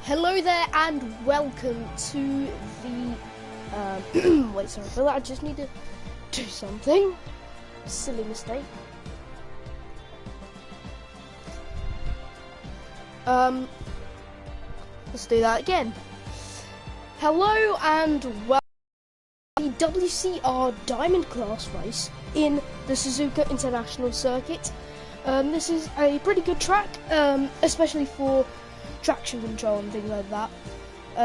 Hello there and welcome to the wait, sorry for that, I just need to do something. Silly mistake. Let's do that again. Hello and welcome to the WCR Diamond Class race in the Suzuka International Circuit. This is a pretty good track, especially for traction control and things like that.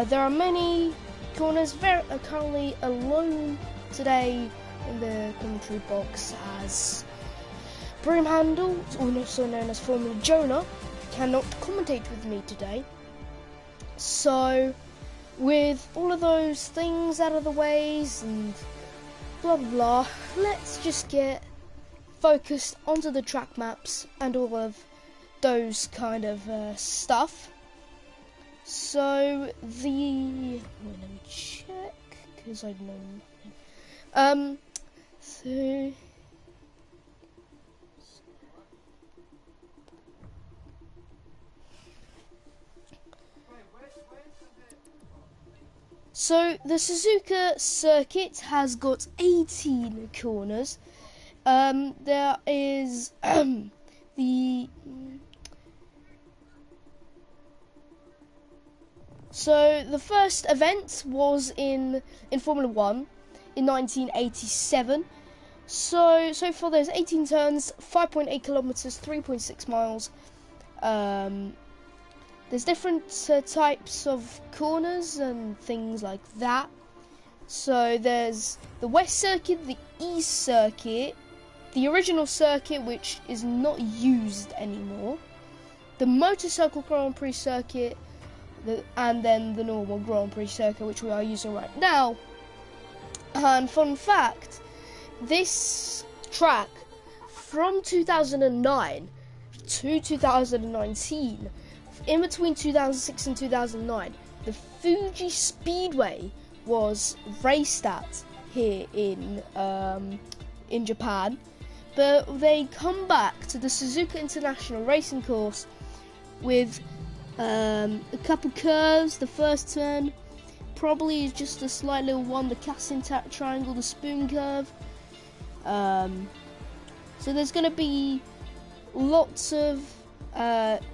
There are many corners. Currently alone today in the commentary box as Broomhandle, also known as Formula Jonah, cannot commentate with me today. So, with all of those things out of the ways and blah blah blah, let's just get focused onto the track maps and all of those kind of stuff. So let me check because I know nothing. So the Suzuka circuit has got 18 corners. There is So the first event was in Formula 1 in 1987. So far there's 18 turns, 5.8 kilometers, 3.6 miles. There's different types of corners and things like that. So there's the West Circuit, the East Circuit, the original circuit which is not used anymore, the Motorcycle Grand Prix circuit, and then the normal Grand Prix circuit which we are using right now. And fun fact, this track from 2009 to 2019, in between 2006 and 2009, the Fuji Speedway was raced at here in Japan, but they come back to the Suzuka International Racing Course with a couple curves. The first turn probably is just a slight little one, the casting triangle, the spoon curve. So there's going to be lots of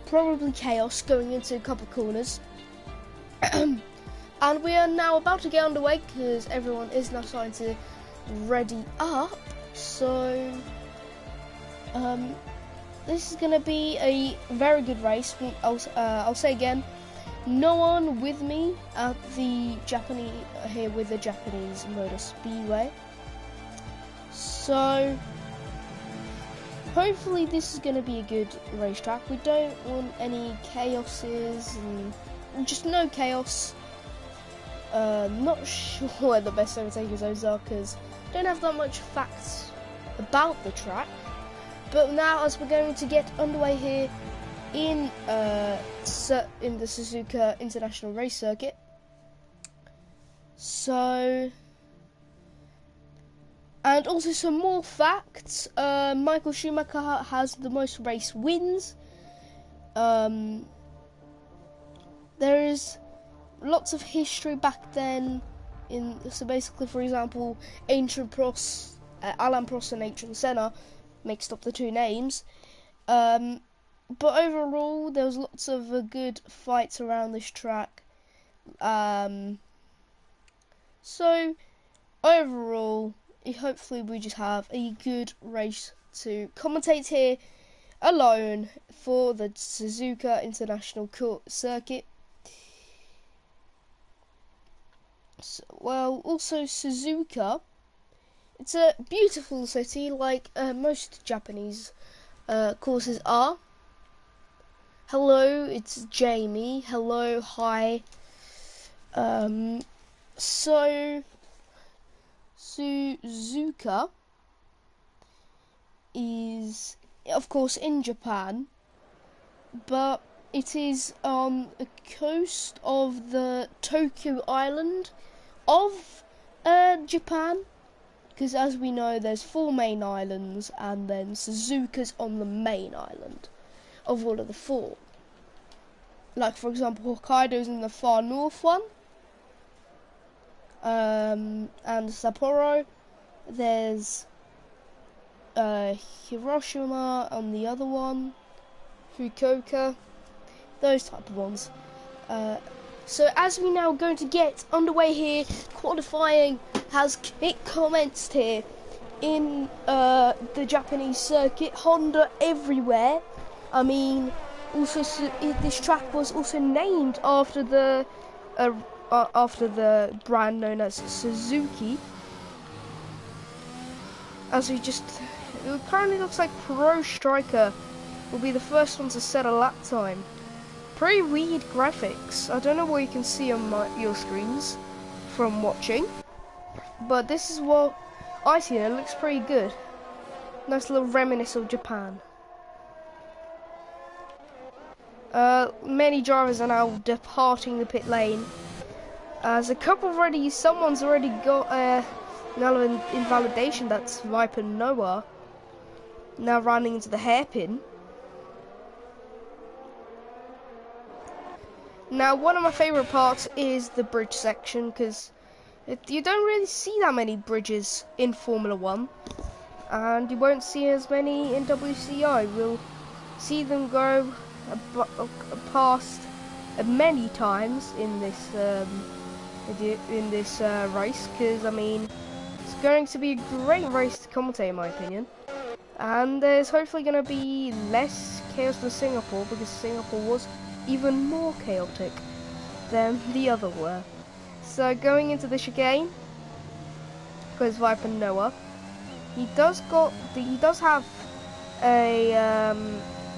probably chaos going into a couple corners. And we are now about to get underway because everyone is now starting to ready up. So this is going to be a very good race. I'll say again, no one with me at the Japanese Motor Speedway. So hopefully this is going to be a good racetrack. We don't want any chaoses and just no chaos. Not sure where the best overtaking zones are because I don't have that much facts about the track. But now, as we're going to get underway here in the Suzuka International Race Circuit, so, and also some more facts. Michael Schumacher has the most race wins. There is lots of history back then. So basically, for example, Alain Prost and Ayrton Senna mixed up the two names, but overall there was lots of good fights around this track. So overall, hopefully we just have a good race to commentate here alone for the Suzuka International Circuit. So, well, also Suzuka, it's a beautiful city, like most Japanese courses are. Hello, it's Jamie. Hello, hi. So Suzuka is, of course, in Japan, but it is on the coast of the Tokyo Island of Japan. Because as we know, there's 4 main islands, and then Suzuka's on the main island of all of the 4. Like for example, Hokkaido's in the far north one, and Sapporo. There's Hiroshima on the other one, Fukuoka, those type of ones. So as we now going to get underway here, qualifying has commenced here in the Japanese circuit. Honda everywhere. I mean, also this track was also named after the brand known as Suzuki. As it currently looks like Pro Striker will be the first one to set a lap time. Pretty weird graphics. I don't know what you can see on your screens from watching, but this is what I see and it looks pretty good. Nice little reminisce of Japan. Many drivers are now departing the pit lane. As someone's already got an invalidation. That's Viper Noah now running into the hairpin. Now, one of my favourite parts is the bridge section, because you don't really see that many bridges in Formula 1, and you won't see as many in WCR. We'll see them go past many times in this race, because I mean, it's going to be a great race to commentate in my opinion, and there's hopefully going to be less chaos than Singapore, because Singapore was even more chaotic than the other were. So going into the chicane goes Viper Noah. He does have a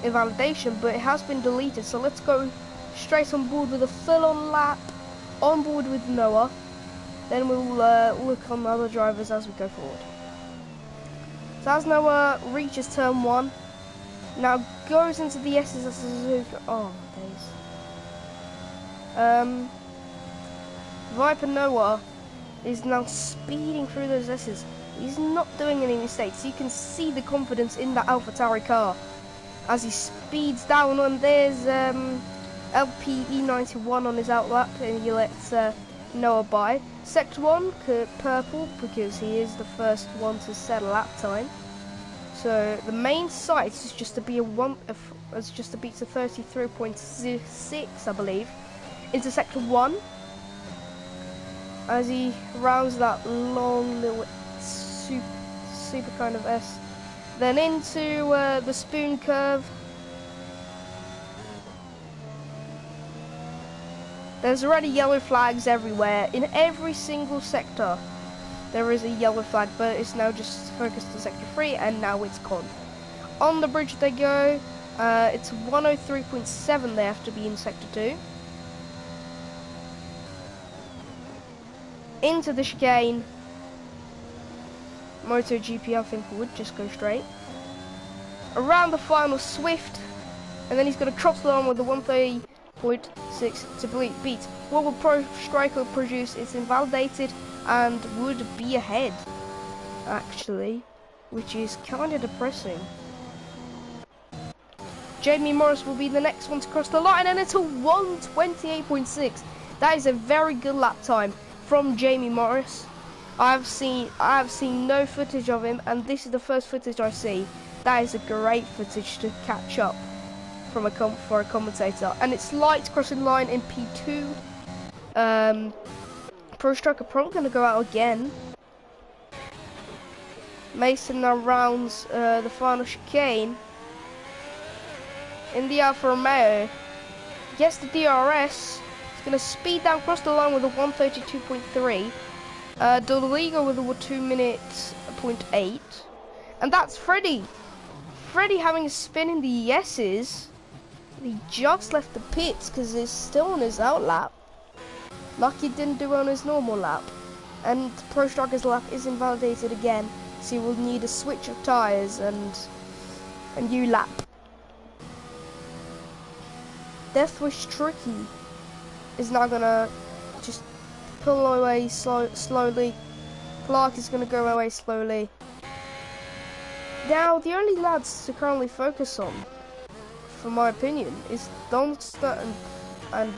invalidation, but it has been deleted, so let's go straight on board with a full-on lap on board with Noah. Then we'll look on the other drivers as we go forward. So as Noah reaches turn 1, now goes into the S's of Suzuka. Oh my days. Viper Noah is now speeding through those S's. He's not doing any mistakes. You can see the confidence in that AlphaTauri car as he speeds down. And there's LPE91 on his outlap, and he lets Noah by. Sector 1, purple, because he is the first one to set a lap time. So the main sight is just to beat to 33.6, I believe, into sector 1. As he rounds that long little super kind of S, then into the spoon curve. There's already yellow flags everywhere in every single sector. There is a yellow flag, but it's now just focused on sector 3, and now it's gone. On the bridge they go. It's 103.7 they have to be in sector 2. Into the chicane. MotoGP, I think, would just go straight. Around the final Swift, and then he's going to cross the line with the 130.6 to beat. What will Pro Striker produce? It's invalidated and would be ahead, actually, which is kind of depressing. Jamie Morris will be the next one to cross the line, and it's a 128.6. That is a very good lap time from Jamie Morris. I have seen no footage of him, and this is the first footage I see. That is a great footage to catch up from for a commentator. And it's light crossing line in P2. Pro Striker probably going to go out again. Mason now rounds the final chicane in the Alfa Romeo. Gets the DRS. He's going to speed down, cross the line with a 132.3. Doligo with a 2:08, and that's Freddie. Freddie having a spin in the S's. He just left the pits because he's still on his out lap. Lucky didn't do on his normal lap, and Pro Striker's lap is invalidated again, so he will need a switch of tyres and a new lap. Deathwish Tricky is now gonna just pull away slowly. Clark is going to go away slowly. Now, the only lads to currently focus on, for my opinion, is Donster and and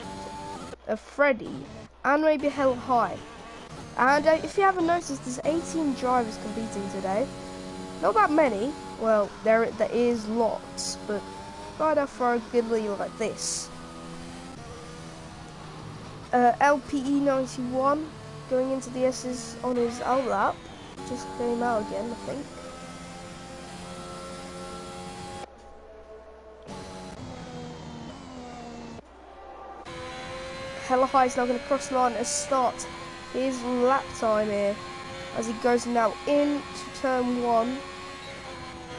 Freddy, and maybe Hell High. And if you haven't noticed, there's 18 drivers competing today. Not that many. Well, there is lots, but right out for a good lead like this. LPE 91 going into the S's on his out lap. Just came out again, I think. Hella High is now going to cross the line and start his lap time here as he goes now into turn 1.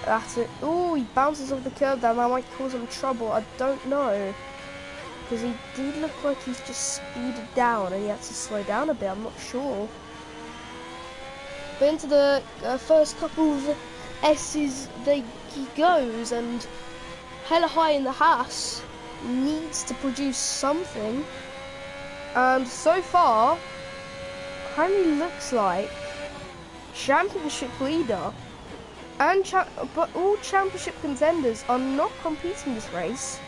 That's it. Oh, he bounces off the curb down. That might cause him trouble. I don't know. Because he did look like he's just speeded down and he had to slow down a bit. I'm not sure. But into the first couple of S's he goes, and Hella High in the Haas needs to produce something. And so far, currently looks like championship leader and but all championship contenders are not competing this race,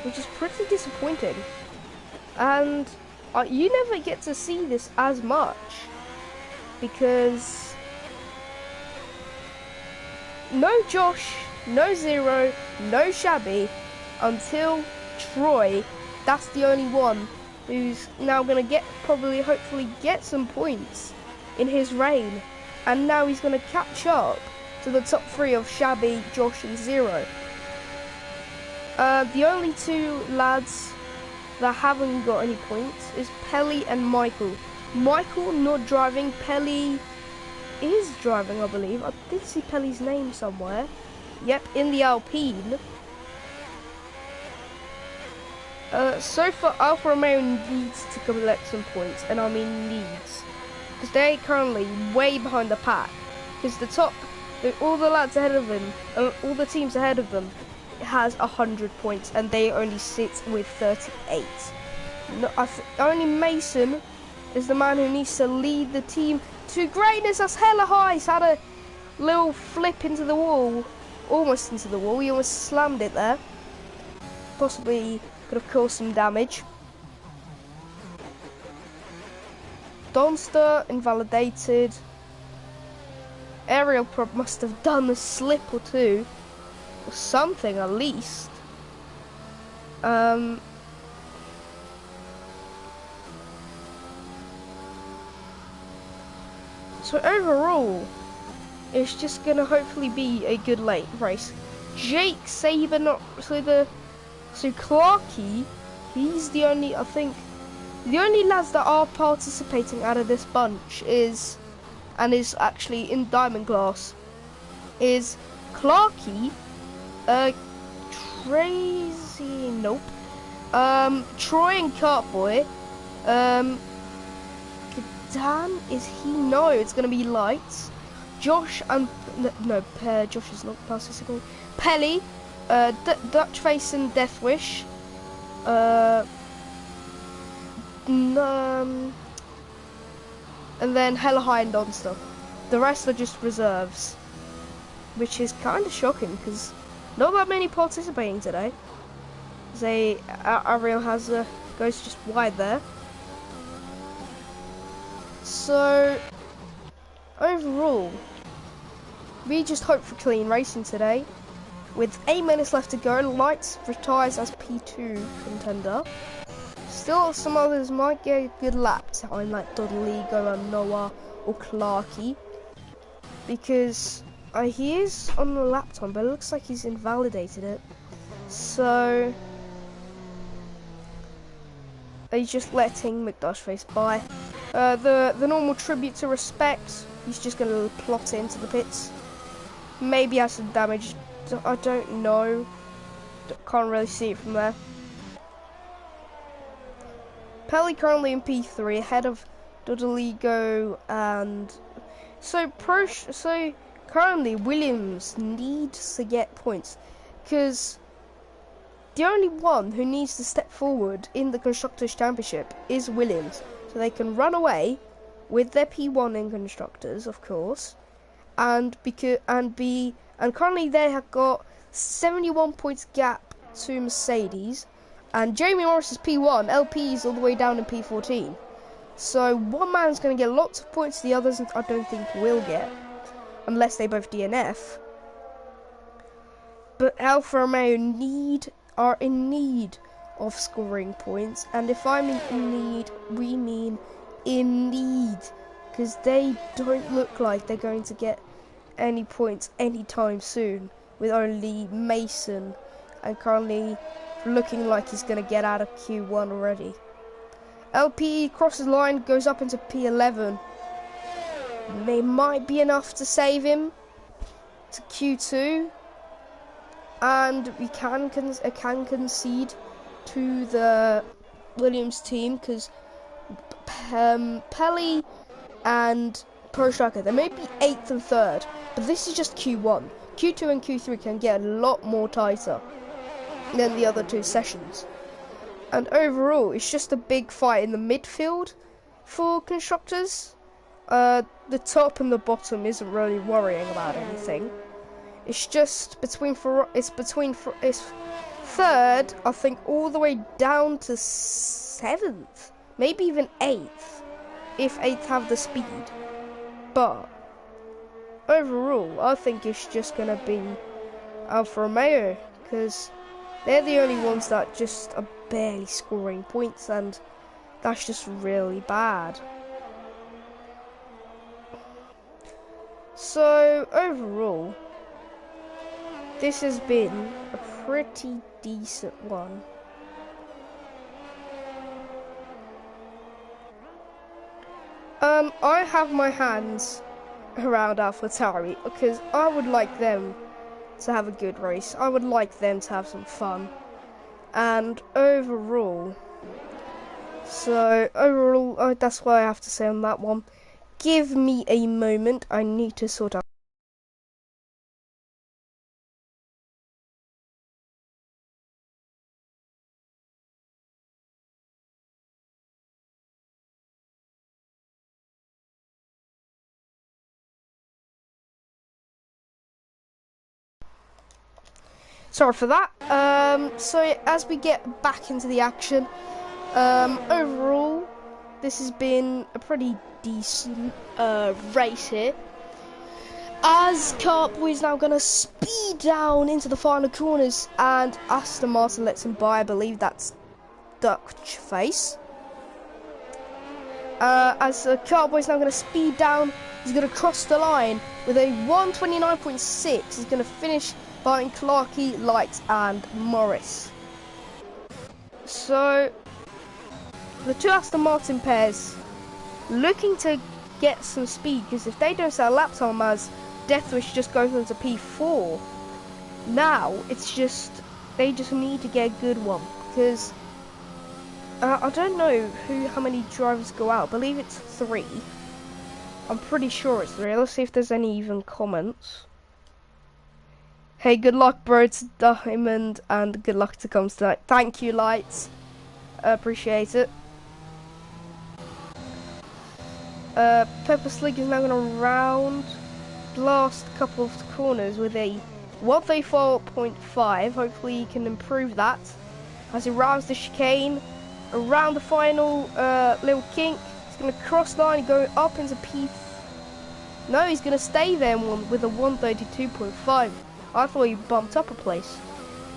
which is pretty disappointing. And you never get to see this as much because no Josh, no Zero, no Shabby until Troy. That's the only one who's now going to hopefully get some points in his reign. And now he's going to catch up to the top 3 of Shabby, Josh and Zero. The only 2 lads that haven't got any points is Pelly and Michael. Michael not driving, Pelly is driving, I believe. I did see Pelly's name somewhere. Yep, in the Alpine. So far, Alfa Romeo needs to collect some points, and I mean needs, because they're currently way behind the pack. Because all the lads ahead of them, all the teams ahead of them, has 100 points, and they only sit with 38. No, only Mason is the man who needs to lead the team to greatness. That's Hella High. He's had a little flip into the wall, almost into the wall. He almost slammed it there. Possibly could have caused some damage. Donster invalidated. Ariel Prop must have done a slip or two, or something at least. So overall, it's just gonna hopefully be a good late race. Jake Saber not so Clarky, he's the only, I think, the only lads that are participating out of this bunch is actually in Diamond class, is Clarky, Tracy, nope, Troy and Cartboy, Dan, is he? No, it's gonna be Lights, Josh and, no, Josh is not participating, Pelly, Dutch Face and Death Wish, and then Hella High and Donster. The rest are just reserves, which is kind of shocking because not that many participating today. Ariel goes just wide there. So overall, we just hope for clean racing today. With 8 minutes left to go, Lights retires as P2 contender. Still, some others might get a good lap time, like Dodeligo and Noah or Clarky, because he is on the lap time, but it looks like he's invalidated it. So he's just letting McDashface by. The normal tribute to respect. He's just going to plot it into the pits. Maybe has some damage. I don't know. Can't really see it from there. Pelly currently in P3 ahead of Dodeligo, and so currently Williams needs to get points because the only one who needs to step forward in the Constructors' Championship is Williams, so they can run away with their P1 in Constructors, of course, and currently they have got 71 points gap to Mercedes And Jamie Morris is P1, LP is all the way down in P14. So one man's going to get lots of points, the others I don't think will get, unless they both DNF. But Alfa Romeo are in need of scoring points, and if I mean in need, we mean in need, because they don't look like they're going to get any points anytime soon, with only Mason and currently looking like he's going to get out of Q1 already. LP crosses the line, goes up into P11. They might be enough to save him to Q2, and we can concede to the Williams team, because Pelly and Proshaka, they may be 8th and 3rd, but this is just Q1. Q2 and Q3 can get a lot more tighter than the other two sessions. And overall, it's just a big fight in the midfield for constructors. The top and the bottom isn't really worrying about anything. It's just it's third, I think, all the way down to 7th, maybe even 8th, if 8th have the speed. But overall, I think it's just gonna be Alfa Romeo, because they're the only ones that just are barely scoring points, and that's just really bad. So overall, this has been a pretty decent one. I have my hands around AlphaTauri because I would like them to have a good race. I would like them to have some fun. And overall, that's what I have to say on that one. Give me a moment, I need to sort out. Sorry for that. So as we get back into the action, overall, this has been a pretty decent race here. As Cartboy is now going to speed down into the final corners, and Aston Martin lets him by. I believe that's Dutch face. As Cartboy is now going to speed down, he's going to cross the line with a 1:29.6. He's going to finish behind Clarkey, Light and Morris. So the two Aston Martin pairs looking to get some speed, because if they don't set a lap time as Deathwish just goes into P4, now it's just they just need to get a good one, because I don't know how many drivers go out. I believe it's 3. I'm pretty sure it's 3. Let's see if there's any even comments. Hey, good luck, bro, to Diamond, and good luck to Comes tonight. Thank you, Lights. Appreciate it. Pepper Slick is now going to round the last couple of corners with a 1:34.5. Hopefully he can improve that as he rounds the chicane around the final little kink. He's going to cross line and go up into P. No, he's going to stay there with a 1:32.5. I thought he bumped up a place.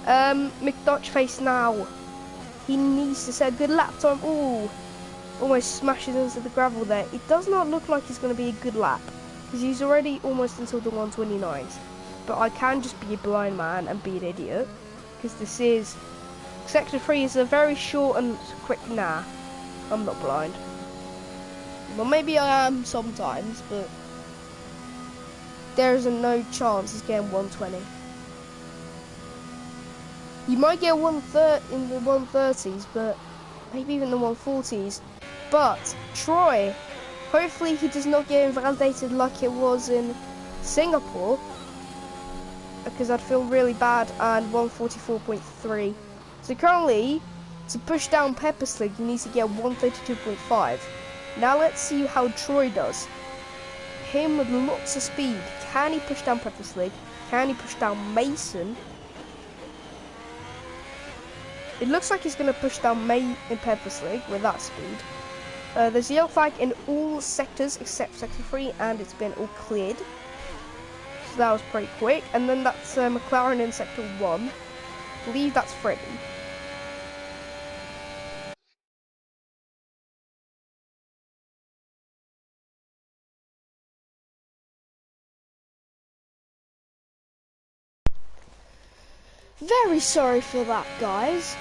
McDutchface now. He needs to set a good lap time. Ooh, almost smashes into the gravel there. It does not look like it's going to be a good lap, because he's already almost until the 1:29s. But I can just be a blind man and be an idiot, because this is Sector 3 is a very short and quick. Nah, I'm not blind. Well, maybe I am sometimes, but there is no chance he's getting 1:20. You might get 1:30 in the 1:30s, but maybe even the 1:40s. But Troy, hopefully he does not get invalidated like it was in Singapore, because I'd feel really bad. And 1:44.3. So currently, to push down Pepper Slick, he needs to get 1:32.5. Now let's see how Troy does. Him with lots of speed. Can he push down Pepper Slick? Can he push down Mason? It looks like he's going to push down May in purposely with that speed. There's a yellow flag in all sectors except sector 3, and it's been all cleared. So that was pretty quick. And then that's McLaren in sector 1. I believe that's Freddie. Very sorry for that, guys.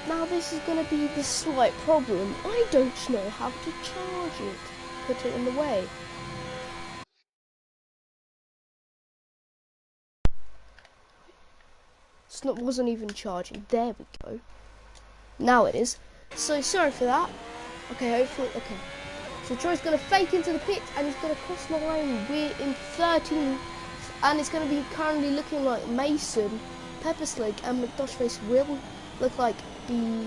Now this is going to be the slight problem. I don't know how to charge it. Put it in the way. Wasn't even charging. There we go. Now it is. So sorry for that. Okay, hopefully. Okay. So Troy's going to fake into the pit and he's going to cross the line. We're in 13th, and it's going to be currently looking like Mason, Pepperslig, and McDoshface will look like be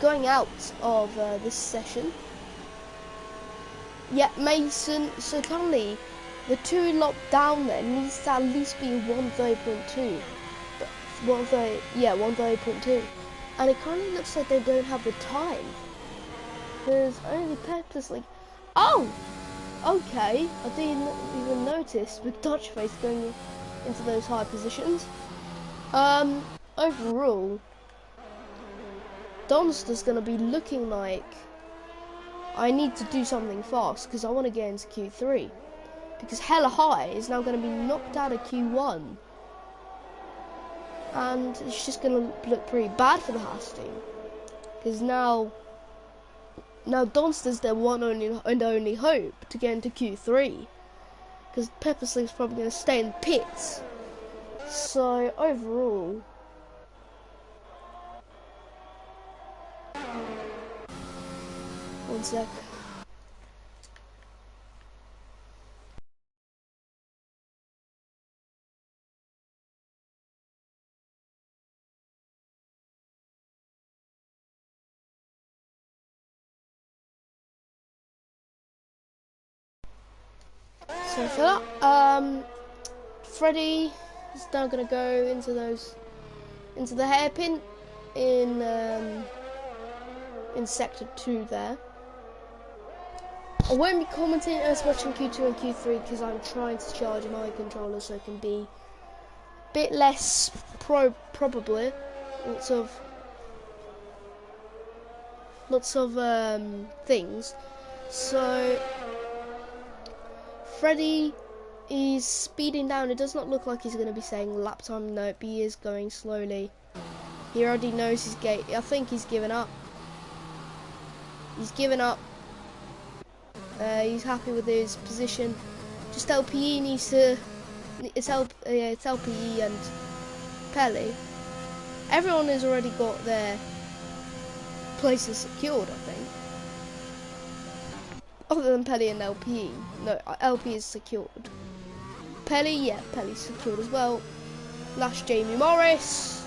going out of this session. Yeah, Mason. So currently, the two locked down there needs to at least be 130.2. 130.2. And it kind of looks like they don't have the time. There's only Pepperslig. Oh! Okay, I didn't even notice with Dutchface going into those high positions. Overall, Donster's going to be looking like I need to do something fast because I want to get into Q3. Because Hella High is now going to be knocked out of Q1. And it's just going to look pretty bad for the Haas team. Because now Donster's their one and only hope to get into Q3. Because Pepperslig's probably going to stay in the pits. So, overall... One sec. So for that, Freddie is now going to go into the hairpin in sector 2 there. I won't be commenting as much on Q2 and Q3 because I'm trying to charge my controller so it can be a bit less probably. Lots of things. So Freddie is speeding down. It does not look like he's going to be saying lap time. Nope, he is going slowly. He already knows his gate. I think he's given up. He's given up. He's happy with his position. Just LPE needs to. It's LPE and Pelly. Everyone has already got their places secured, I think. Other than Pelly and LPE. No, LP is secured. Pelly, yeah, Pelly's secured as well. Last Jamie Morris.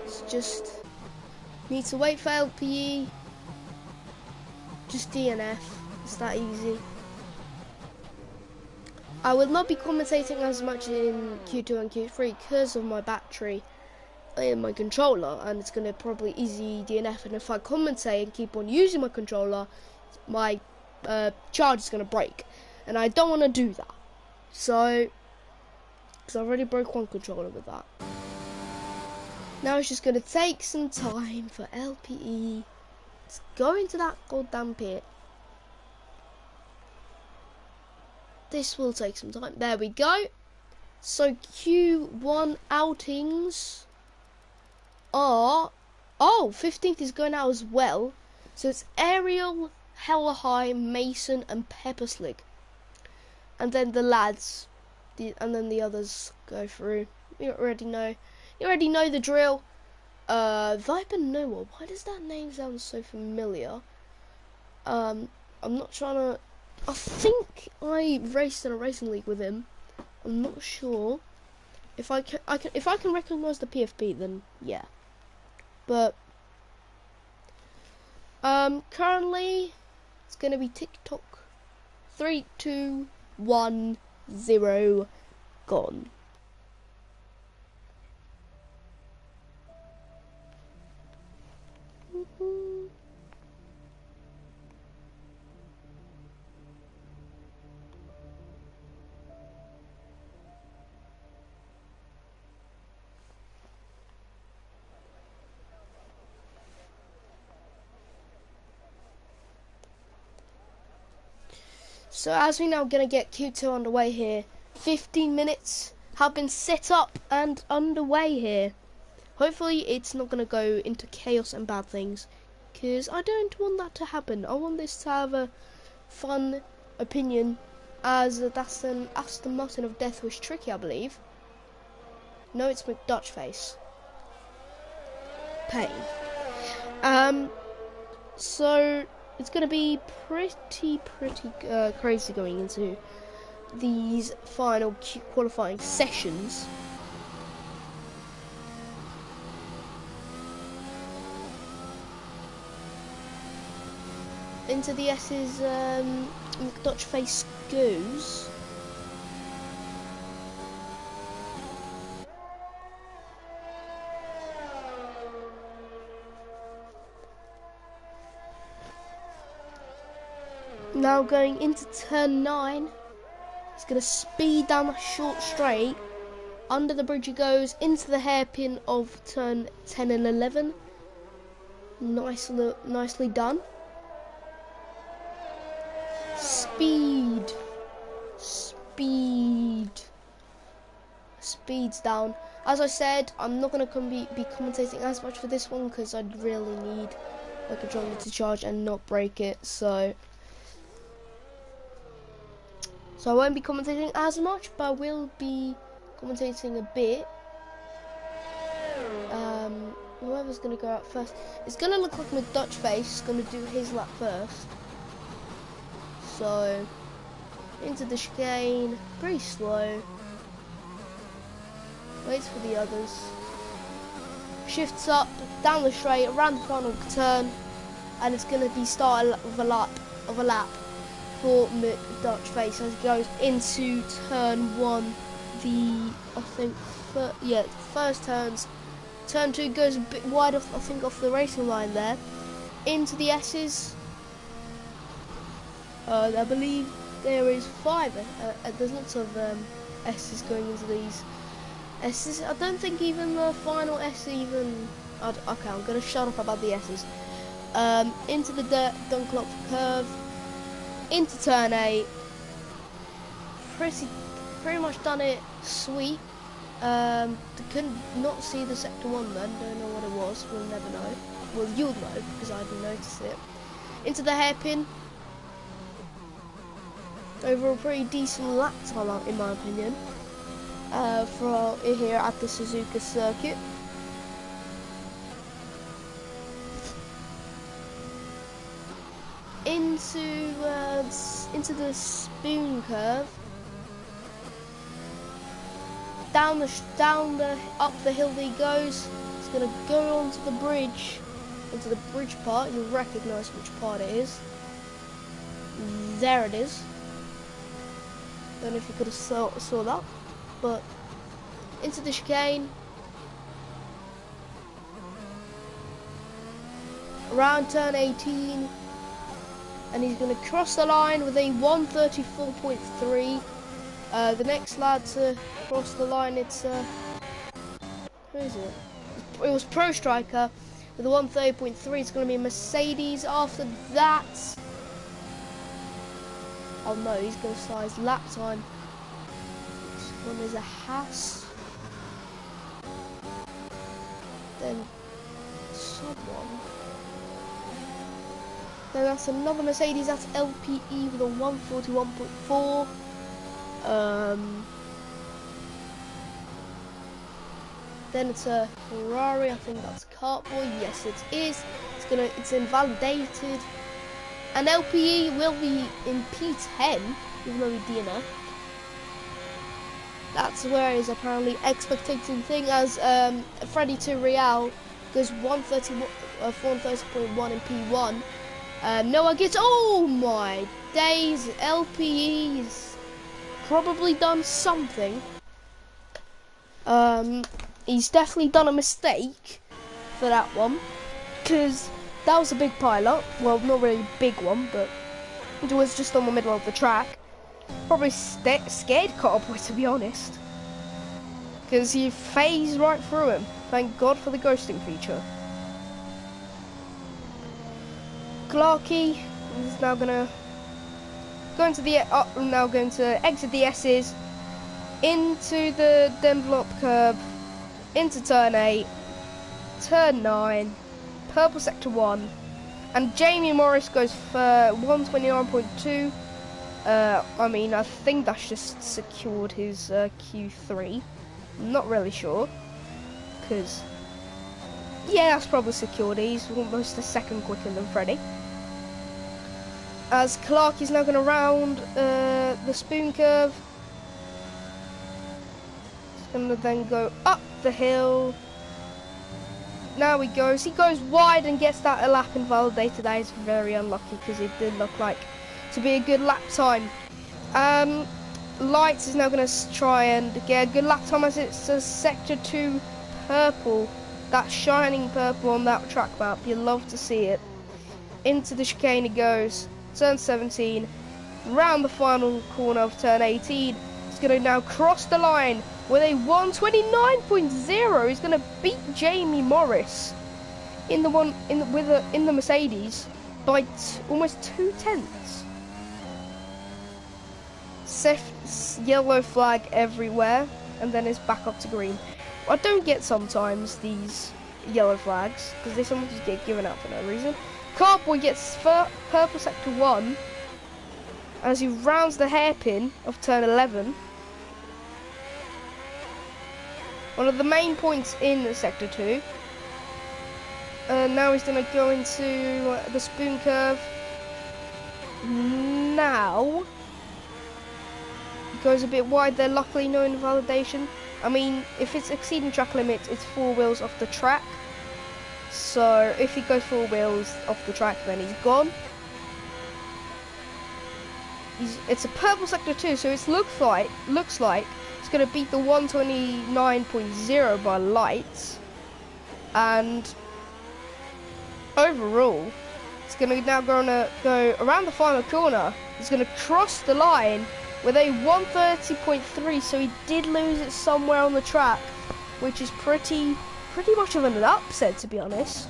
It's just need to wait for LPE. Just DNF. It's that easy. I will not be commentating as much in Q2 and Q3 because of my battery in my controller, and it's going to probably easy DNF, and if I commentate and keep on using my controller, my charge is going to break, and I don't want to do that. So, because I already broke one controller with that. Now it's just going to take some time for LPE to go into that goddamn pit. This will take some time. There we go. So Q1 outings are... Oh, 15th is going out as well. So it's Ariel, Hella High, Mason and Pepperslig. And then the lads, and then the others go through. You already know. You already know the drill. Viper Noah. Why does that name sound so familiar? I'm not trying to... I think I raced in a racing league with him. I'm not sure. If I can recognise the PFP, then yeah. But currently it's gonna be TikTok. 3, 2, 1, 0, gone. So as we now gonna get Q2 underway here, 15 minutes have been set up and underway here. Hopefully it's not gonna go into chaos and bad things, because I don't want that to happen. I want this to have a fun opinion, as that's an Aston Martin of Death Wish Tricky, I believe. No, it's McDutchface. Pain. So it's going to be pretty crazy going into these final qualifying sessions. Into the S's, McDutchface goes. Now going into turn 9, he's going to speed down the short straight. Under the bridge he goes, into the hairpin of turn 10 and 11. Nicely done. Speed. Speed's down. As I said, I'm not going to be commentating as much for this one, because I'd really need my controller to charge and not break it, so I won't be commentating as much, but I will be commentating a bit. Whoever's going to go out first, it's going to look like McDutchface is going to do his lap first. So, into the chicane, pretty slow. Waits for the others. Shifts up, down the straight, around the final turn, and it's going to be started with a lap for McDutchface as he goes into turn 1. First turns. Turn 2 goes a bit wide off, I think, off the racing line there. Into the S's. I believe there is 5. There's lots of S's going into these S's. I don't think even the final S even. Okay, I'm gonna shut up about the S's. Into the Dunklop curve. Into turn 8. Pretty much done it sweet. Couldn't not see the sector 1 then, don't know what it was, we'll never know. Well, you'll know, because I didn't notice it. Into the hairpin. Over a pretty decent lap time, in my opinion, for here at the Suzuka circuit. Into the spoon curve. Up the hill he goes. He's gonna go onto the bridge, into the bridge part. You'll recognise which part it is. There it is. Don't know if you could have saw that, but into the chicane. Around turn 18, and he's going to cross the line with a 1:34.3. The next lad to cross the line, it's who is it? It was Pro Striker with a 1:30.3. It's going to be a Mercedes. After that, oh no, he's going to size lap time. This one is a Haas. Then someone. Then that's another Mercedes. That's LPE with a 1:41.4. Then it's a Ferrari. I think that's Cartboy. Yes, it is. It's invalidated. And LPE will be in P10, even though we DNF. That's where it is apparently expected thing, as Freddy 2 Real goes 130.1 in P1. Noah gets, oh my days, LPE's probably done something. He's definitely done a mistake for that one, because that was a big pileup. Well, not really a big one, but it was just on the middle of the track. Probably scared Cartboy, to be honest, because he phased right through him. Thank God for the ghosting feature. Clarky is now gonna going to the now going to exit the S's, into the Dunlop curb, into turn 8, turn 9, purple sector 1, and Jamie Morris goes for 129.2. I mean, I think that's just secured his Q3. I'm not really sure, because yeah, that's probably secured. He's almost a second quicker than Freddie. As Clark is now going to round the spoon curve. He's going to then go up the hill. Now he goes wide and gets that lap invalidated. That is very unlucky because it did look like to be a good lap time. Lights is now going to try and get a good lap time as it's a sector 2 purple. That shining purple on that track map. You love to see it. Into the chicane he goes. Turn 17, round the final corner of turn 18. He's going to now cross the line with a 129.0. He's going to beat Jamie Morris in the Mercedes by almost 2 tenths. Yellow flag everywhere, and then it's back up to green. I don't get sometimes these yellow flags because they sometimes get given out for no reason. Carboy gets purple sector 1 as he rounds the hairpin of turn 11. One of the main points in sector 2. Now he's going to go into the spoon curve. Now he goes a bit wide there, luckily no invalidation. I mean, if it's exceeding track limits, it's 4 wheels off the track. So if he goes 4 wheels off the track, then he's gone. It's a purple sector 2, so it looks like it's going to beat the 129.0 by lights. And overall, it's going to now go around the final corner. He's going to cross the line with a 130.3, so he did lose it somewhere on the track, which is pretty much of an upset, to be honest.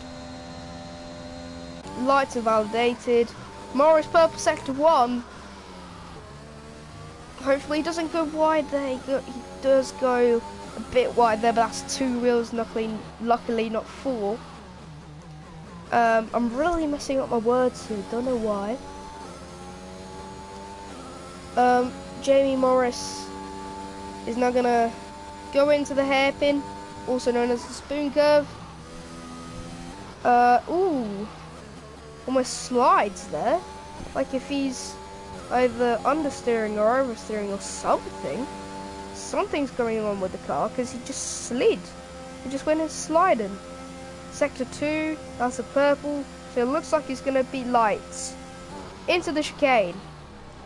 Lights are validated. Morris purple sector 1. Hopefully he doesn't go wide there. He does go a bit wide there, but that's 2 wheels, luckily not 4. I'm really messing up my words here, don't know why. Jamie Morris is now gonna go into the hairpin, also known as the spoon curve. Ooh, almost slides there. Like if he's either understeering or oversteering or something. Something's going on with the car because he just slid. He just went in sliding. Sector 2, that's a purple. So it looks like he's gonna beat lights into the chicane.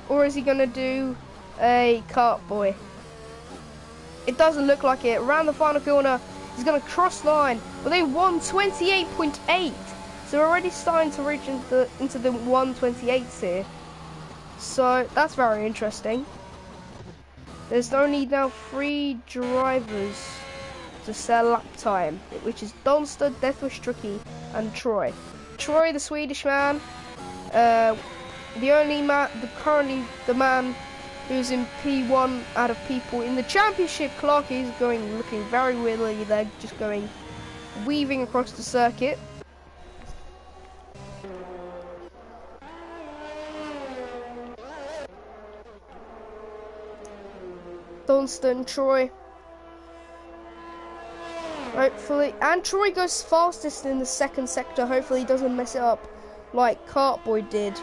Or is he gonna do a kart boy? It doesn't look like it. Around the final corner, he's going to cross line with a 128.8. So we're already starting to reach into the 128s here. So that's very interesting. There's only now 3 drivers to sell lap time, which is Donster, Deathwish Tricky, and Troy. Troy, the Swedish man, currently the man who's in P1 out of people in the championship. Clark is looking very weirdly. They're just weaving across the circuit. Dunstan, Troy. Hopefully, and Troy goes fastest in the second sector. Hopefully he doesn't mess it up like Cartboy did.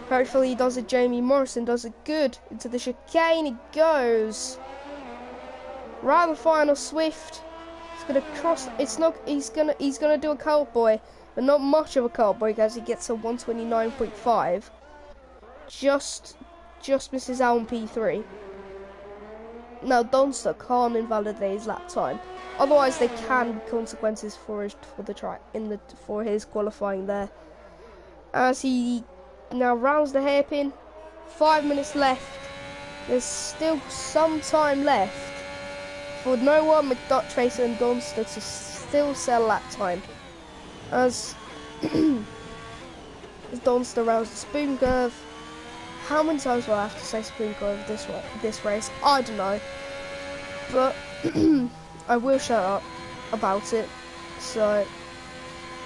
Hopefully he does it. Jamie Morrison does it good. Into the chicane he goes. Right the final Swift. He's gonna cross. It's not. He's gonna do a Cartboy, but not much of a Cartboy because he gets a 129.5. Just misses out on P3. Now Donster can't invalidate his lap time. Otherwise, there can be consequences for his qualifying there. As he now rounds the hairpin, 5 minutes left. There's still some time left for Noah, McDuck, Tracer, and Donster to still sell lap time. As Donster rounds the spoon curve, How many times will I have to say Suzuka over this race? I don't know. But I will shut up about it. So,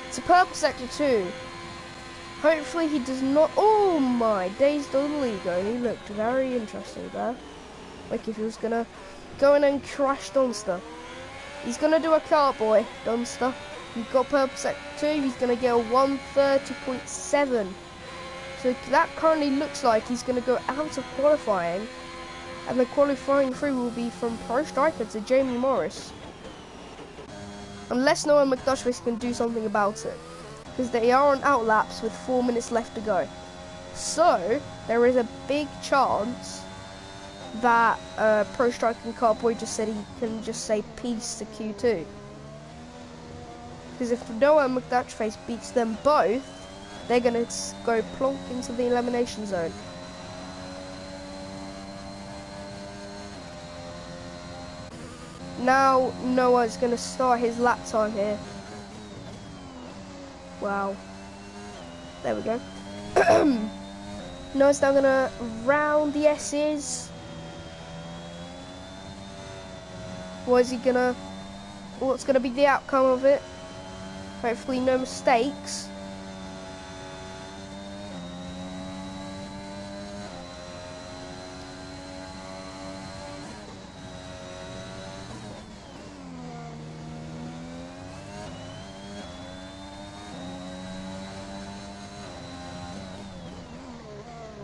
it's a purple sector 2. Hopefully he does not... Oh my days, Dudley-go. He looked very interesting there. Like if he was going to go in and crash Dunster. He's going to do a car boy, Dunster. You've got purple sector 2. He's going to get a 130.7. So that currently looks like he's going to go out of qualifying. And the qualifying through will be from Pro Striker to Jamie Morris. Unless Noah McDutchface can do something about it. Because they are on outlaps with 4 minutes left to go. So, there is a big chance that Pro Striker and Carboy just said he can just say peace to Q2. Because if Noah McDutchface beats them both, they're going to go plonk into the elimination zone. Now Noah's going to start his lap time here. Wow. There we go. Noah's now going to round the S's. What's going to be the outcome of it? Hopefully no mistakes.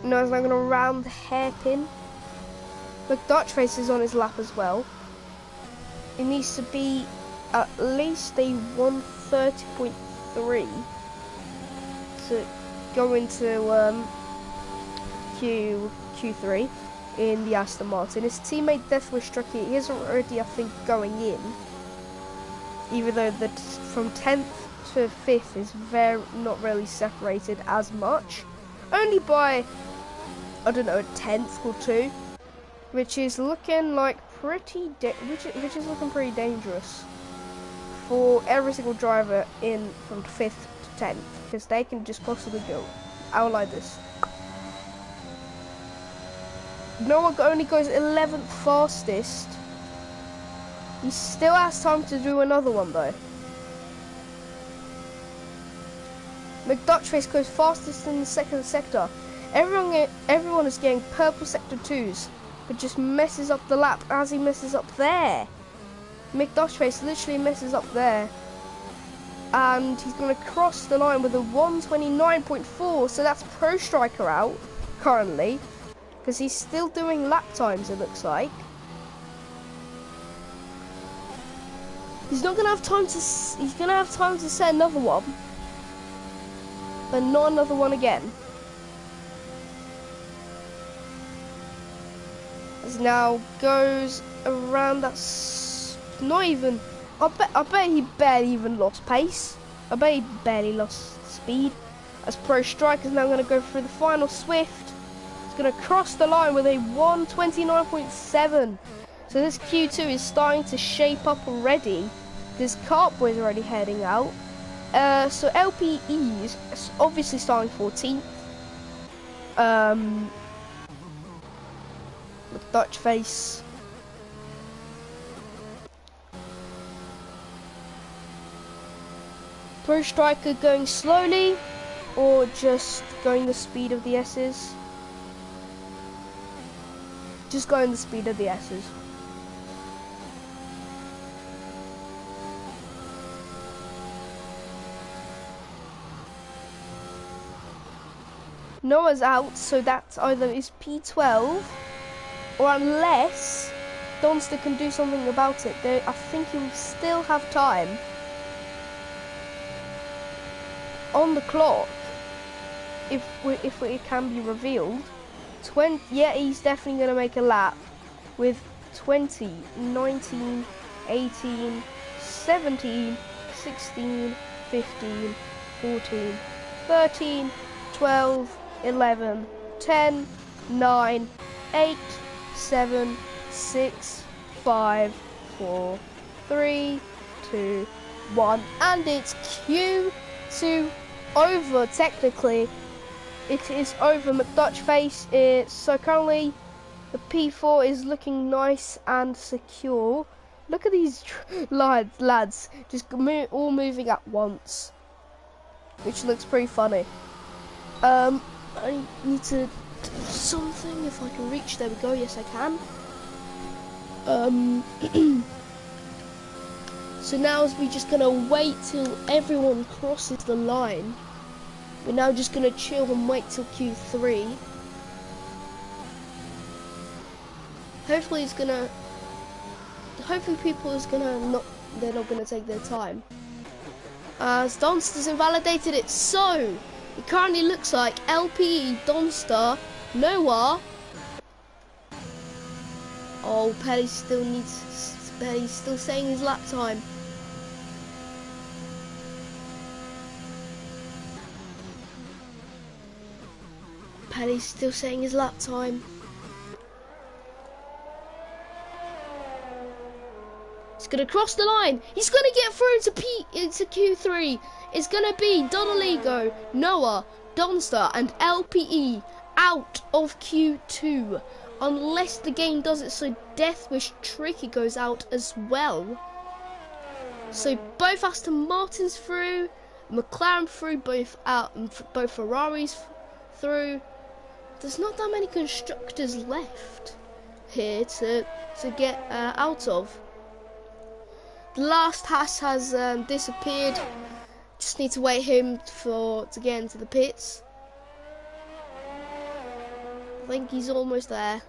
Noah's now going to round the hairpin. McDutchface is on his lap as well. It needs to be at least a 130.3 to go into Q3 in the Aston Martin. His teammate Deathwish Trucky is already, I think, going in. Even though from 10th to 5th is not really separated as much. Only by, I don't know, a 10th or 2, which is looking like pretty dangerous for every single driver in from 5th to 10th, because they can just possibly go out like this. Noah only goes 11th fastest. He still has time to do another one though. McDutchface goes fastest in the second sector. Everyone is getting purple sector 2s, but just messes up the lap as he messes up there. McDutchface literally messes up there. And he's going to cross the line with a 129.4, so that's Pro Striker out currently. Because he's still doing lap times, it looks like. He's not going to have time to... He's going to have time to set another one. But not another one again. As now goes around that... Not even... I bet he barely even lost pace. I bet he barely lost speed. As Pro Striker is now going to go through the final Swift. He's going to cross the line with a 129.7. So this Q2 is starting to shape up already. This Cartboy is already heading out. So LPE is obviously starting 14th. With Dutchface. Pro Striker going slowly or just going the speed of the S's? Just going the speed of the S's. Noah's out, so that's either is P12 or unless Donster can do something about it. I think he'll still have time on the clock if it can be revealed. Yeah, he's definitely going to make a lap with 20, 19, 18, 17, 16, 15, 14, 13, 12, 11, 10, 9, 8, 7, 6, 5, 4, 3, 2, 1, and it's Q2 over technically. it is over McDutch face. So currently the P4 is looking nice and secure. Look at these lads just all moving at once, which looks pretty funny. I need to do something if I can reach. There we go. Yes, I can. So now we're just gonna wait till everyone crosses the line. We're now just gonna chill and wait till Q3. Hopefully people is gonna they're not gonna take their time. As Donster's invalidated it, so it currently looks like LPE, Donster, Noah. Oh, Pelly's still saying his lap time. Pelly's still saying his lap time. He's gonna cross the line. He's gonna get through into Q3. It's gonna be Donneligo, Noah, Donster, and LPE out of Q2, unless the game does it so Deathwish Tricky goes out as well. So both Aston Martins through, McLaren through, both Ferraris through. There's not that many constructors left here to get out of. The last Haas has disappeared. Just need to wait him to get into the pits. I think he's almost there.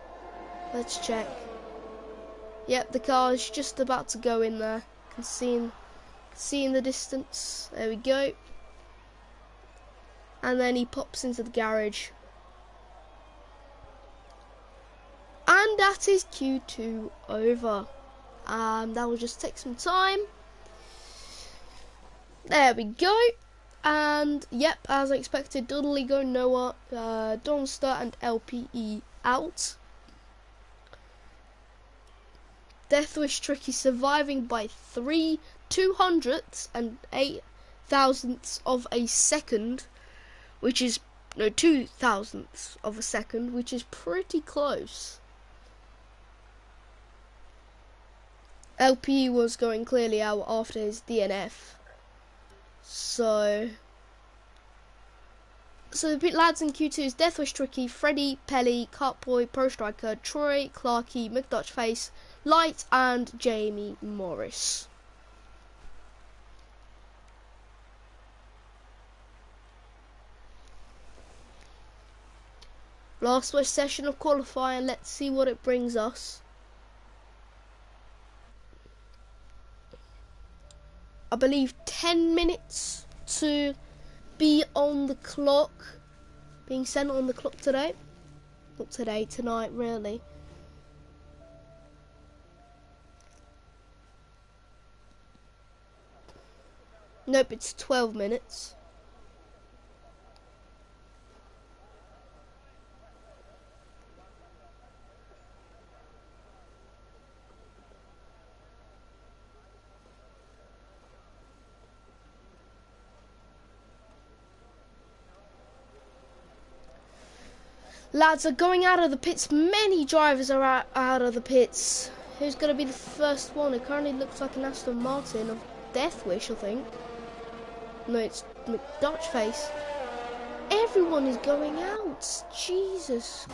Let's check. Yep, the car is just about to go in there. Can see in the distance. There we go. And then he pops into the garage. And that is Q2 over. That will just take some time. There we go. And yep, as I expected, Donneligo, Noah, Donster and LPE out. Deathwish Tricky surviving by 3 208 thousandths of a second, which is 2 thousandths of a second, which is pretty close. LP was going clearly out after his DNF. So the lads in Q2 is Deathwish Tricky, Freddy, Pelly, Cartboy, Pro Striker, Troy, Clarky, McDutchface, Light, and Jamie Morris. Last session of qualifying, let's see what it brings us. I believe 10 minutes to be on the clock, being sent on the clock today. Not today, tonight, really. Nope, it's 12 minutes. Lads are going out of the pits. Many drivers are out of the pits. Who's going to be the first one? It currently looks like an Aston Martin of Deathwish, I think. No, it's McDutchface. Everyone is going out. Jesus.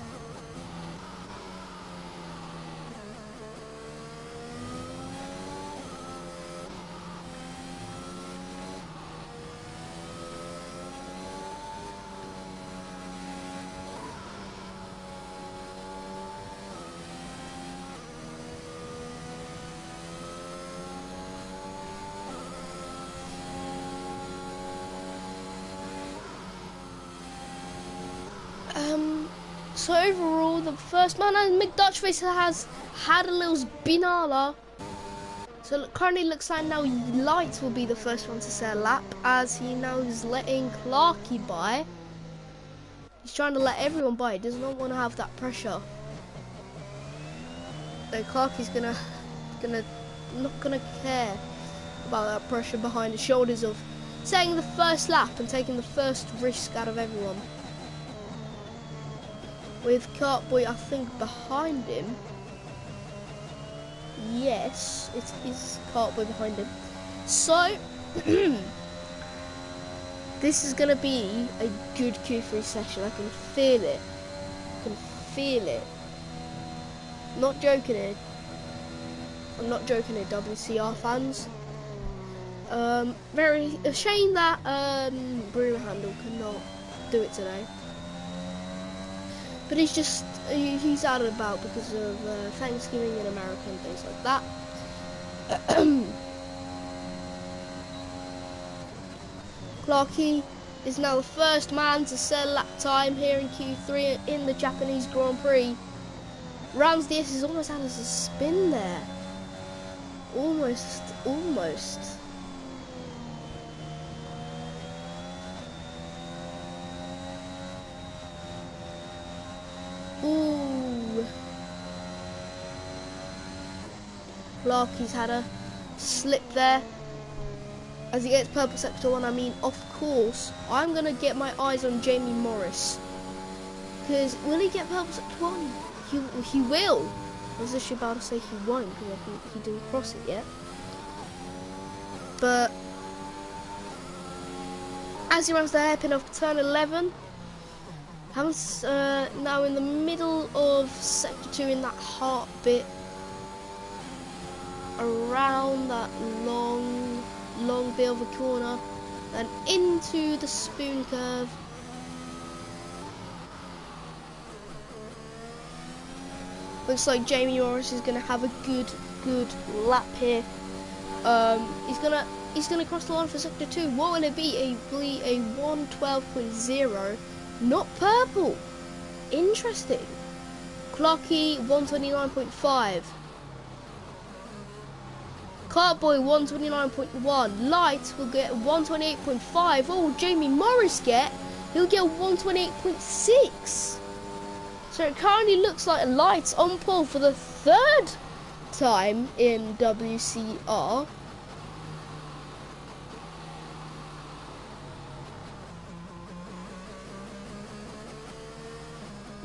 So overall, the first man, and McDutchface has had a little spinala. So it currently looks like now Light will be the first one to set a lap, as he now is letting Clarky by. He's trying to let everyone by. He does not want to have that pressure. So Clarky's not gonna care about that pressure behind his shoulders of setting the first lap and taking the first risk out of everyone. with Cartboy, I think, behind him. Yes, it is Cartboy behind him. So, this is going to be a good Q3 session. I can feel it. I can feel it. Not joking here. I'm not joking here, WCR fans. Very a shame that Broom Handle cannot do it today. But he's out and about because of Thanksgiving in America and things like that. Clarkey is now the first man to set a lap time here in Q3 in the Japanese Grand Prix. Rounds the S is almost out as a spin there. Almost. Ooh. Clarkey's had a slip there. As he gets purple sector 1, I mean, of course, I'm going to get my eyes on Jamie Morris. Because will he get purple sector 1? He will. I was just about to say he won't, because he didn't cross it yet. But as he runs the hairpin of turn 11, Ham's now in the middle of sector 2 in that heart bit, around that long bit of a corner, then into the spoon curve. Looks like Jamie Morris is going to have a good lap here. He's gonna cross the line for sector 2. What will it be? A 112.0, not purple. Interesting. Clarkey 129.5. Cartboy 129.1. Light will get 128.5. Oh, Jamie Morris he'll get 128.6. So it currently looks like Light's on pole for the third time in WCR.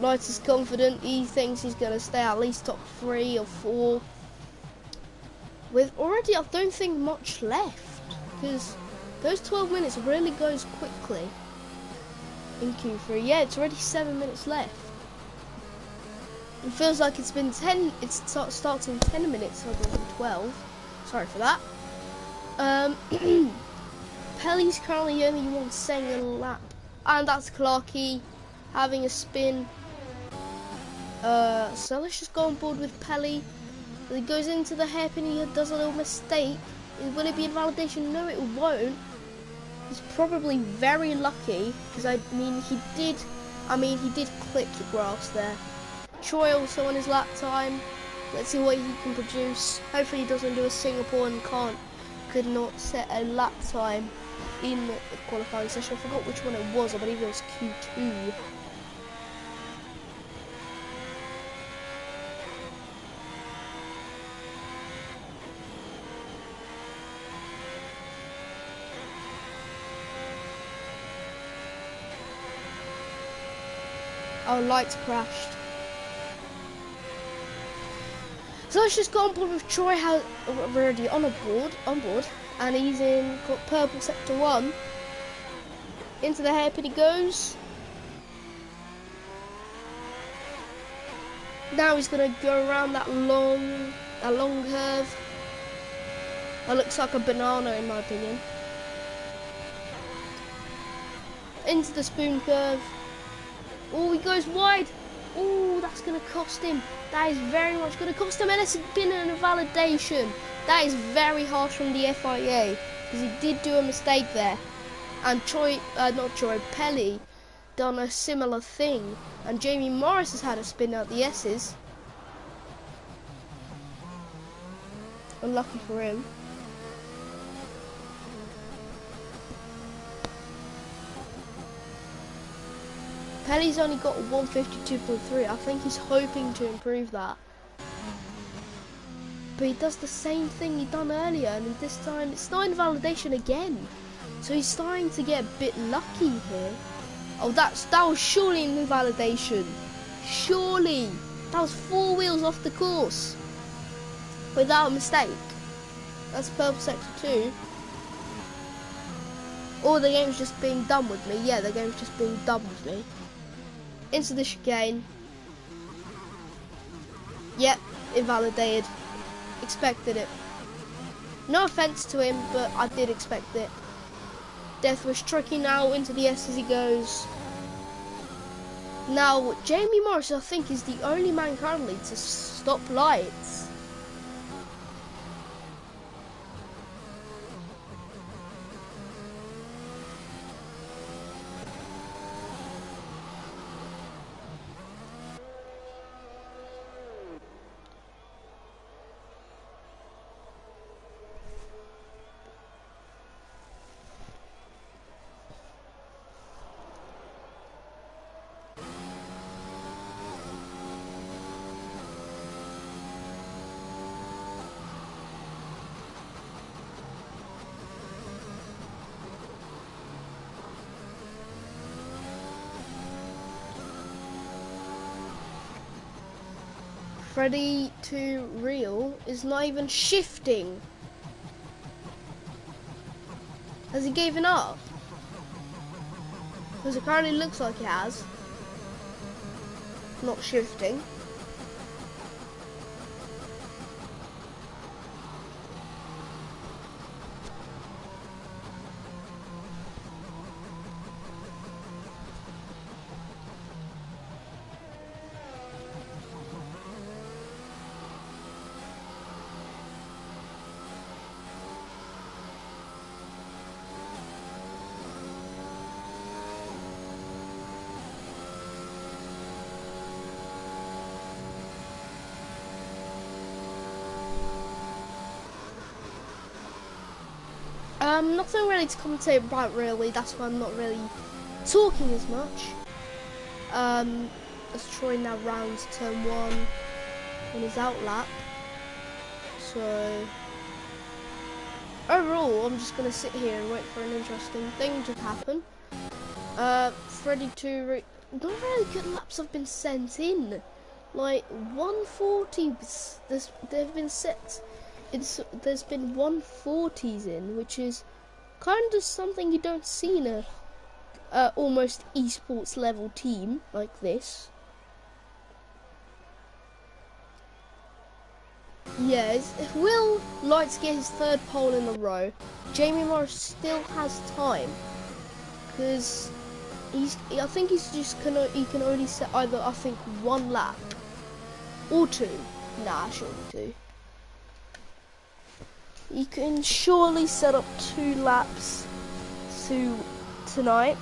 Light is confident. He thinks he's going to stay at least top 3 or 4. With already, I don't think much left, because those 12 minutes really goes quickly in Q3. Yeah, it's already 7 minutes left. It feels like it's been 10. It starts in 10 minutes rather than 12. Sorry for that. Pelly's currently the only one staying a lap, and that's Clarkey having a spin. So let's just go on board with Pelly. He goes into the hairpin, he does a little mistake. Will it be invalidation? No, it won't. He's probably very lucky, because he did clip the grass there. Troy also on his lap time. Let's see what he can produce. Hopefully he doesn't do a Singapore and could not set a lap time in the qualifying session. I forgot which one it was. I believe it was Q2. Oh, lights crashed. So let's just go on board with Troy already on board, and he's got purple sector 1. Into the hairpin he goes. Now he's gonna go around that long curve. That looks like a banana in my opinion. Into the spoon curve. Oh, he goes wide. Oh, that's going to cost him. That is very much going to cost him. And it's been an invalidation. That is very harsh from the FIA, because he did do a mistake there. And Pelly done a similar thing. And Jamie Morris has had a spin out the S's. Unlucky for him. Pelly's only got 152.3. I think he's hoping to improve that. But he does the same thing he done earlier, and this time it's not invalidation again. So he's starting to get a bit lucky here. Oh, that was surely an invalidation. Surely. That was 4 wheels off the course. Without a mistake. That's purple sector 2. Or the game's just being dumb with me. Yeah, the game's just being dumb with me. Into the chicane. Yep, invalidated. Expected it. No offense to him, but I did expect it. Death was tricky now, into the S as he goes. Now, Jamie Morris, I think, is the only man currently to stop lights. Freddy to Real is not even shifting. Has he given up? Because it currently looks like he has. Not shifting. Nothing really to commentate about really, that's why I'm not really talking as much. Let's try now rounds turn 1 on his out lap. So overall I'm just gonna sit here and wait for an interesting thing to happen. Freddy 2 not really good laps have been sent in. Like 140 they've been set. There's been 140s in, which is kind of something you don't see in a almost esports level team like this. Yes, if Will Lights get his 3rd pole in a row, Jamie Morris still has time, because I think he's just he can only set either, I think, 1 lap or 2. Nah, surely 2. You can surely set up 2 laps tonight.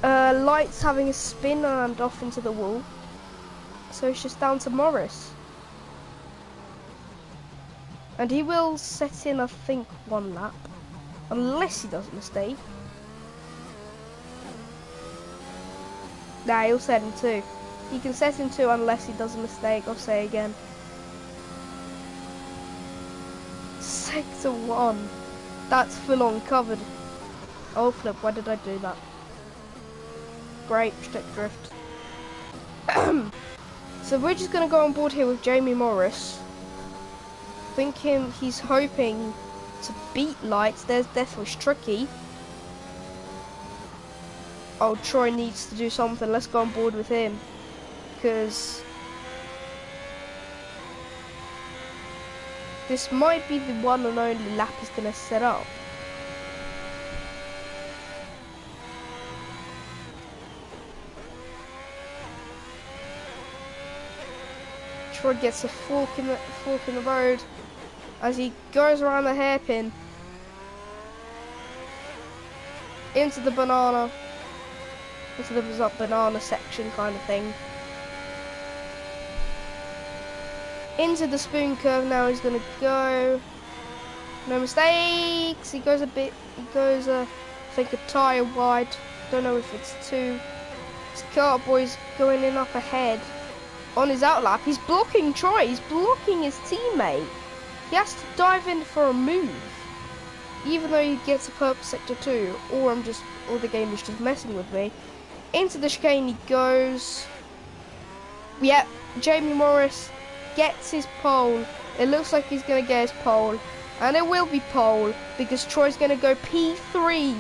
Lights having a spin and off into the wall. So it's just down to Morris. And he will set in, I think, 1 lap. Unless he does a mistake. Nah, he'll set in 2. He can set in 2 unless he does a mistake, I'll say again. Sector 1. That's full on covered. Oh flip, why did I do that? Great, stick drift. So we're just going to go on board here with Jamie Morris. Thinking he's hoping to beat Lights. There's Death Wish tricky. Oh, Troy needs to do something. Let's go on board with him. Because this might be the one and only lap he's going to set up. Troy gets a fork in the road as he goes around the hairpin into the banana section kind of thing. Into the spoon curve now he's gonna go. No mistakes. He goes I think a tyre wide. Don't know if it's 2. His kart boy's going in up ahead on his outlap. He's blocking Troy. He's blocking his teammate. He has to dive in for a move, even though he gets a purple sector 2. Or I'm just or the game is just messing with me. Into the chicane he goes. Yep, Jamie Morris gets his pole. It looks like he's going to get his pole. And it will be pole because Troy's going to go P3.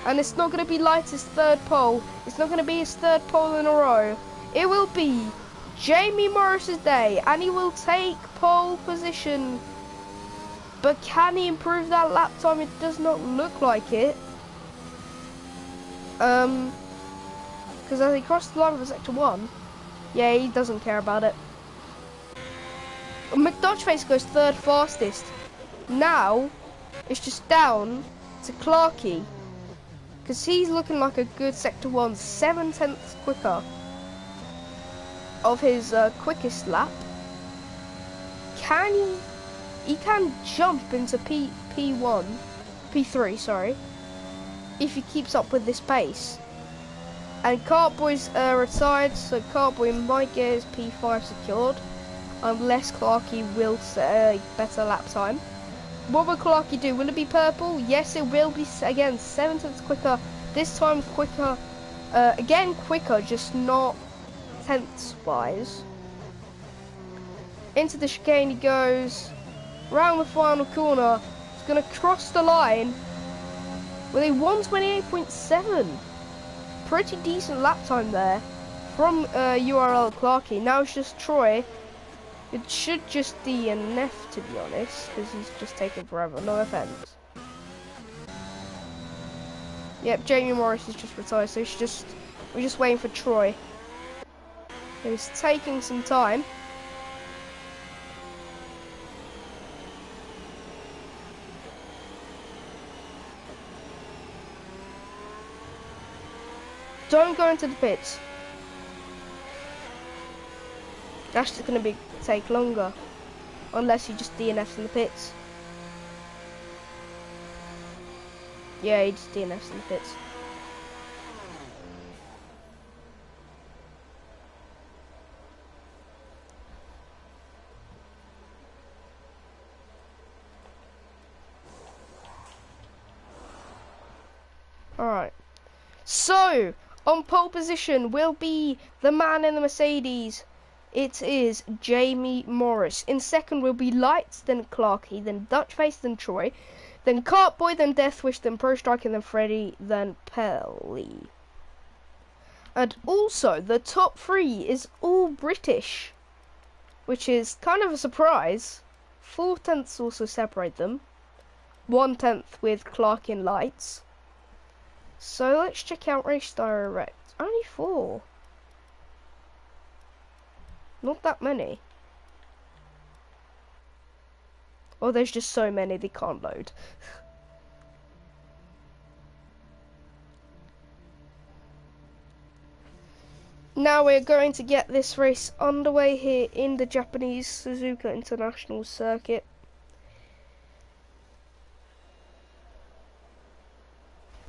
And it's not going to be Lights' third pole. It's not going to be his third pole in a row. It will be Jamie Morris's day. And he will take pole position. But can he improve that lap time? It does not look like it. Because as he crossed the line for sector 1, yeah, he doesn't care about it. McDutchface goes third fastest. Now, it's just down to Clarkey. Because he's looking like a good sector 1, 7/10 quicker of his quickest lap. Can he can jump into P3, sorry, if he keeps up with this pace. And Cartboy's retired, so Cartboy might get his P5 secured, unless Clarkey will set a better lap time. What will Clarkey do? Will it be purple? Yes, it will be, again, 7/10 quicker, this time quicker, again quicker, just not tenths wise. Into the chicane he goes, round the final corner, he's going to cross the line with a 1:28.7. Pretty decent lap time there from URL Clarkey. Now it's just Troy. It should just DNF, to be honest, because he's just taking forever. No offense. Yep, Jamie Morris is just retired, so we're just waiting for Troy. He's taking some time. Don't go into the pits. That's just going to take longer. Unless he just DNFs in the pits. Yeah, he just DNFs in the pits. Alright. So, on pole position will be the man in the Mercedes. It is Jamie Morris. In second will be Lights, then Clarkey, then Dutchface, then Troy, then Cartboy, then Deathwish, then Pro Striker, then Freddy, then Pelly. And also, the top 3 is all British, which is kind of a surprise. 4/10 also separate them. 1/10 with Clarkey and Lights. So let's check out Race Direct. Only 4. Not that many. Oh, there's just so many they can't load. Now we're going to get this race underway here in the Japanese Suzuka International Circuit.